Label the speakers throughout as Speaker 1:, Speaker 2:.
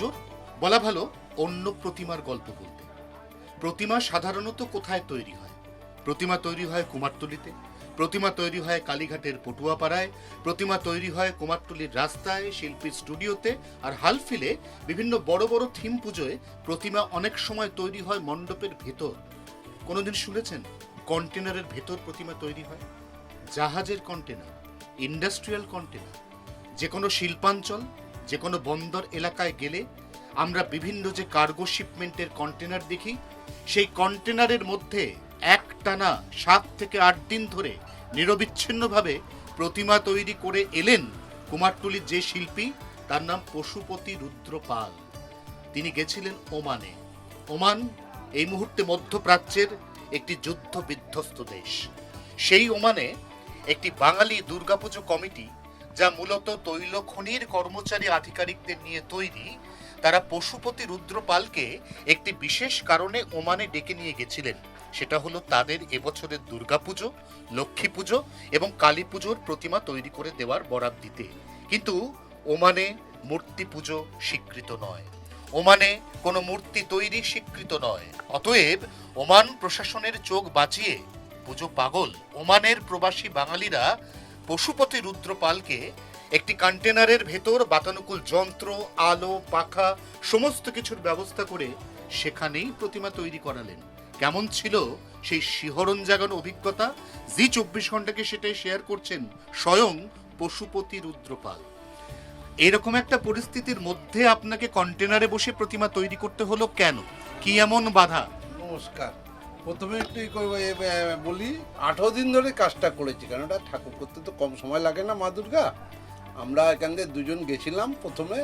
Speaker 1: পুজোর, বলা ভালো অন্য প্রতিমার গল্প বলতে। প্রতিমা সাধারণত কোথায় তৈরি হয়? প্রতিমা তৈরি হয় কুমারটুলিতে, প্রতিমা তৈরি হয় কালীঘাটের পটুয়াপাড়ায়, প্রতিমা তৈরি হয় কুমারটুলির রাস্তায়, শিল্পীর স্টুডিওতে, আর হালফিলে বিভিন্ন বড় বড় থিম পুজোয় প্রতিমা অনেক সময় তৈরি হয় মণ্ডপের ভেতর। কোনোদিন শুনেছেন কন্টেনারের ভেতর প্রতিমা তৈরি হয়? জাহাজের কন্টেনার, ইন্ডাস্ট্রিয়াল কন্টেনার, যে কোনো শিল্পাঞ্চল, যে কোনো বন্দর এলাকায় গেলে আমরা বিভিন্ন যে কার্গো শিপমেন্টের কন্টেনার দেখি, সেই কন্টেনারের মধ্যে একটানা 7 থেকে 8 দিন ধরে নিরবিচ্ছিন্নভাবে প্রতিমা তৈরি করে এলেন কুমারটুলির যে শিল্পী, তার নাম পশুপতি রুদ্র পাল। তিনি গেছিলেন ওমানে। ওমান এই মুহূর্তে মধ্যপ্রাচ্যের একটি যুদ্ধ বিধ্বস্ত দেশ। সেই ওমানে একটি বাঙালি দুর্গাপুজো কমিটি, যা মূলত তৈল খনির কর্মচারী আধিকারিকদের নিয়ে তৈরি, তারা পশুপতি রুদ্র পালকে একটি বিশেষ কারণে ওমানে ডেকে নিয়ে গেছিলেন। সেটা হলো তাদের এবছরের দুর্গাপুজো, লক্ষ্মী পুজো এবং কালী পুজোর প্রতিমা তৈরি করে দেওয়ার বরাত দিতে। কিন্তু ওমানে মূর্তি পুজো স্বীকৃত নয়, ওমানে কোনো মূর্তি তৈরি স্বীকৃত নয়। অতএব ওমান প্রশাসনের চোখ বাঁচিয়ে পুজো পাগল ওমানের প্রবাসী বাঙালিরা পশুপতি রুদ্র পালকে একটি কন্টেনারের ভেতর বাতানুকূল যন্ত্র, আলো, পাখা সমস্ত কিছুর ব্যবস্থা করে সেখানেই প্রতিমা তৈরি করালেন। কেমন ছিল সেই শিহরণ জাগানো অভিজ্ঞতা? জি 24 ঘন্টাকে সেটাই শেয়ার করছেন স্বয়ং পশুপতি রুদ্র পাল। এরকম একটা পরিস্থিতির মধ্যে আপনাকে কন্টেনারে বসে প্রতিমা তৈরি করতে হলো কেন? কি এমন বাধা?
Speaker 2: নমস্কার। প্রথমে একটু বলি, 18 দিন ধরে কাজটা করেছি, কারণ এটা ঠাকুর করতে তো কম সময় লাগে না। মা দুর্গা, আমরা এখান থেকে দুজন গেছিলাম প্রথমে,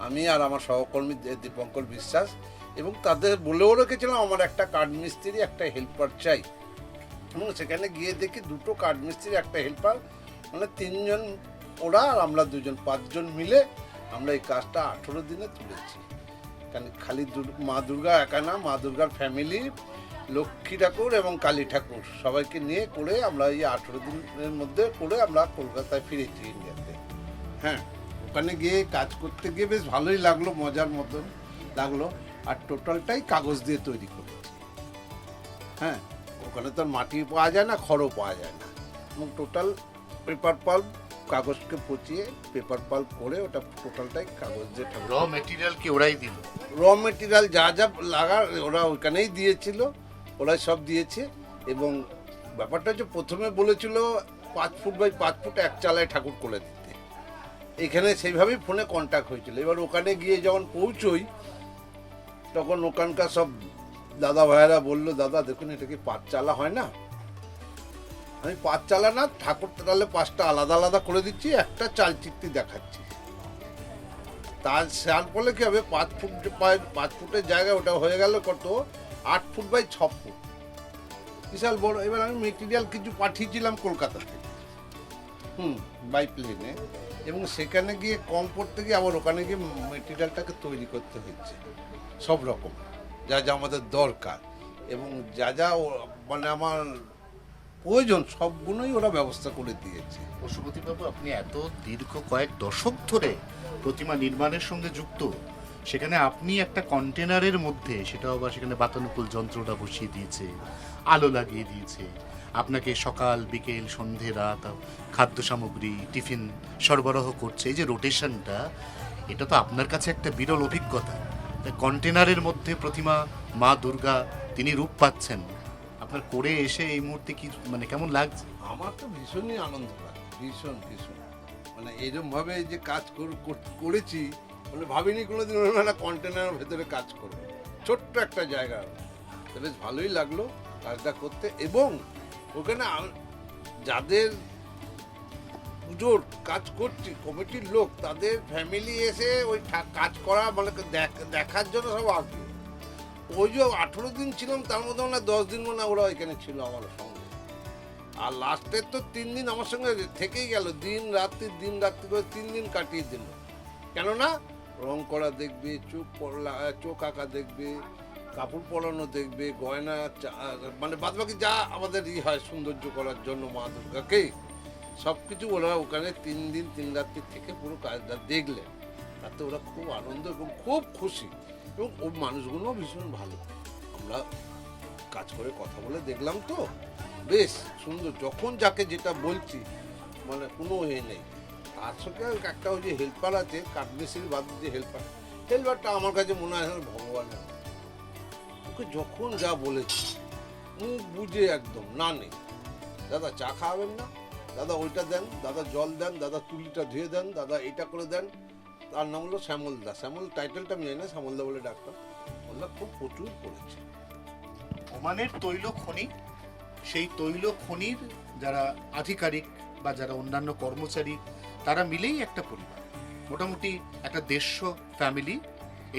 Speaker 2: আমি আর আমার সহকর্মী দীপঙ্কর বিশ্বাস, এবং তাদের বলেও রেখেছিলাম আমার একটা কাঠ মিস্ত্রি, একটা হেল্পার চাই। এবং সেখানে গিয়ে দেখি 2টো কাঠ মিস্ত্রি, একটা হেল্পার, মানে 3 জন ওরা আর আমরা 2 জন, 5 জন মিলে আমরা এই কাজটা 18 দিনে তুলেছি। কারণ খালি মা দুর্গা একা না, মা দুর্গার ফ্যামিলি, লক্ষ্মী ঠাকুর এবং কালী ঠাকুর সবাইকে নিয়ে করে আমরা এই 18 দিনের মধ্যে করে আমরা কলকাতায় ফিরেছি ইন্ডিয়াতে। হ্যাঁ, ওখানে গিয়ে কাজ করতে গিয়ে বেশ ভালোই লাগলো, মজার মতন লাগলো। আর টোটালটাই কাগজ দিয়ে তৈরি করেছি। হ্যাঁ, ওখানে তো মাটি পাওয়া যায় না, খড়ও পাওয়া যায় না, এবং টোটাল পেপার পাল্প, কাগজকে পচিয়ে পেপার পাল্প করে ওটা টোটালটাই কাগজ দিয়ে।
Speaker 1: র মেটেরিয়াল কি ওরাই দিল?
Speaker 2: র মেটেরিয়াল যা যা লাগার ওরা ওইখানেই দিয়েছিল, ওরাই সব দিয়েছে। এবং ব্যাপারটা হচ্ছে, প্রথমে বলেছিল 5 ফুট বাই 5 ফুট এক চালায় ঠাকুর করে দিতে। এখানে সেইভাবেই ফোনে কন্ট্যাক্ট হয়েছিল। এবার ওখানে গিয়ে যখন পৌঁছই, তখন ওখানকার সব দাদা ভাইয়েরা বললো, দাদা দেখুন এটা কি 5 চালা হয় না? আমি 5 চালা না, ঠাকুর তাহলে 5টা আলাদা আলাদা করে দিচ্ছি, একটা চালচিত্রি দেখাচ্ছি। তার ফলে কি হবে, 5 ফুটের জায়গায় ওটা হয়ে গেল কত, 8 ফুট বাই 6 ফুট, বিশাল বড়। এবার আমি মেটেরিয়াল কিছু পাঠিয়েছিলাম কলকাতা থেকে, বাই প্লেনে, এবং সেখানে গিয়ে কম পড়তে গিয়ে আবার ওখানে গিয়ে মেটেরিয়ালটাকে তৈরি করতে হচ্ছে সব রকম, যা যা আমাদের দরকার এবং যা যা মানে আমার প্রয়োজন, সবগুলোই ওরা ব্যবস্থা করে দিয়েছে।
Speaker 1: পশুপতিবাবু, আপনি এত দীর্ঘ কয়েক দশক ধরে প্রতিমা নির্মাণের সঙ্গে যুক্ত, সেখানে আপনি একটা কন্টেনারের মধ্যে, সেটাও আবার সেখানে বাতানুকূল যন্ত্রটা বসিয়ে দিয়েছে, আলো লাগিয়ে দিয়েছে, আপনাকে সকাল বিকেল সন্ধে রাত খাদ্য সামগ্রী টিফিন সরবরাহ করছে। এই যে রোটেশনটা, এটা তো আপনার কাছে একটা বিরল অভিজ্ঞতা। কন্টেনারের মধ্যে প্রতিমা মা দুর্গা তিনি রূপ পাচ্ছেন, আপনার করে এসে এই মুহূর্তে কি মানে কেমন লাগছে?
Speaker 2: আমার তো ভীষণই আনন্দ লাগে, ভীষণ ভীষণ। মানে এরকমভাবে যে কাজ করেছি, মানে ভাবিনি কোনোদিন একটা কন্টেনারের ভেতরে কাজ করবো, ছোট্ট একটা জায়গা। তো বেশ ভালোই লাগলো কাজটা করতে। এবং ওখানে যাদের পুজোর কাজ করছি, কমিটির লোক, তাদের ফ্যামিলি এসে ওই কাজ করা মানে দেখার জন্য সব আসবে। ওই যে 18 দিন ছিলাম, তার মধ্যে মানে 10 দিন মনে ওরা ওইখানে ছিল আমার সঙ্গে। আর লাস্টের তো 3 দিন আমার সঙ্গে থেকেই গেল, দিন রাত্রি করে 3 দিন কাটিয়ে দিল। কেননা রং করা দেখবে, চোখ আঁকা দেখবে, কাপড় পরানো দেখবে, গয়না, মানে বাদবাকি যা আমাদের হয় সৌন্দর্য করার জন্য মা দুর্গাকে, সব কিছু ওরা ওখানে 3 দিন 3 রাত্রি থেকে পুরো কাজটা দেখলেন। তাতে ওরা খুব আনন্দ এবং খুব খুশি, এবং ওই মানুষগুলো ভীষণ ভালো। আমরা কাজ করে কথা বলে দেখলাম তো, বেশ সুন্দর। যখন যাকে যেটা বলছি মানে কোনো নেই। তার সঙ্গে একটা ওই যে হেল্পার আছে, কাঠমিস্ত্রির বাদ যে হেল্পারটা আমার কাছে মনে হয় ভগবানের। ওকে যখন যা বলেছি মুখ বুঝে একদম, না নেই দাদা চা খাওয়াবেন না, দাদা ওইটা দেন, দাদা জল দেন, দাদা তুলিটা ধুয়ে দেন, দাদা এটা করে দেন। তার নাম হলো শ্যামলদা। শ্যামল টাইটেলটা আমি জানি না, শ্যামলদা বলে ডাক্তার। ওরা খুব প্রচুর করেছে।
Speaker 1: ওমানের তৈল খনি, সেই তৈল খনির যারা আধিকারিক বা যারা অন্যান্য কর্মচারী, তারা মিলেই একটা পরিবার, মোটামুটি একটা 150 ফ্যামিলি।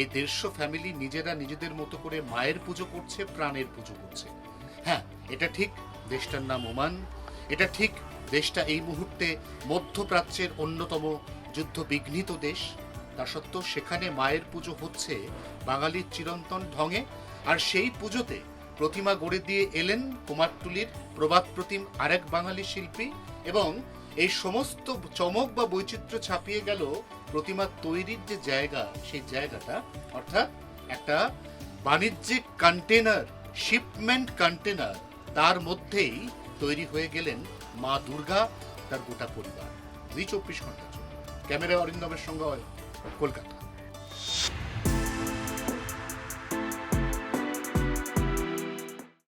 Speaker 1: এই 150 ফ্যামিলি নিজেরা নিজেদের মতো করে মায়ের পুজো করছে, প্রাণের পুজো করছে। হ্যাঁ, এটা ঠিক, দেশটার নাম ওমান। এটা ঠিক, দেশটা এই মুহূর্তে মধ্যপ্রাচ্যের অন্যতম যুদ্ধ বিঘ্নিত দেশ। তা সত্ত্বেও সেখানে মায়ের পুজো হচ্ছে বাঙালির চিরন্তন ঢঙে। আর সেই পুজোতে প্রতিমা গড়ে দিয়ে এলেন কুমারটুলির প্রবাদ প্রতিম আরেক বাঙালি শিল্পী, এবং এই সমস্ত চমক বা বৈচিত্র্য ছাপিয়ে গেল প্রতিমা তৈরির যে জায়গা, সেই জায়গাটা অর্থাৎ একটা বাণিজ্যিক কন্টেনার, শিপমেন্ট কন্টেনার, তার মধ্যেই তৈরি হয়ে গেলেন মা দুর্গা, তার গোটা পরিবার। 24 ঘন্টার জন্য। ক্যামেরা অরিন্দমের সঙ্গে কলকাতা।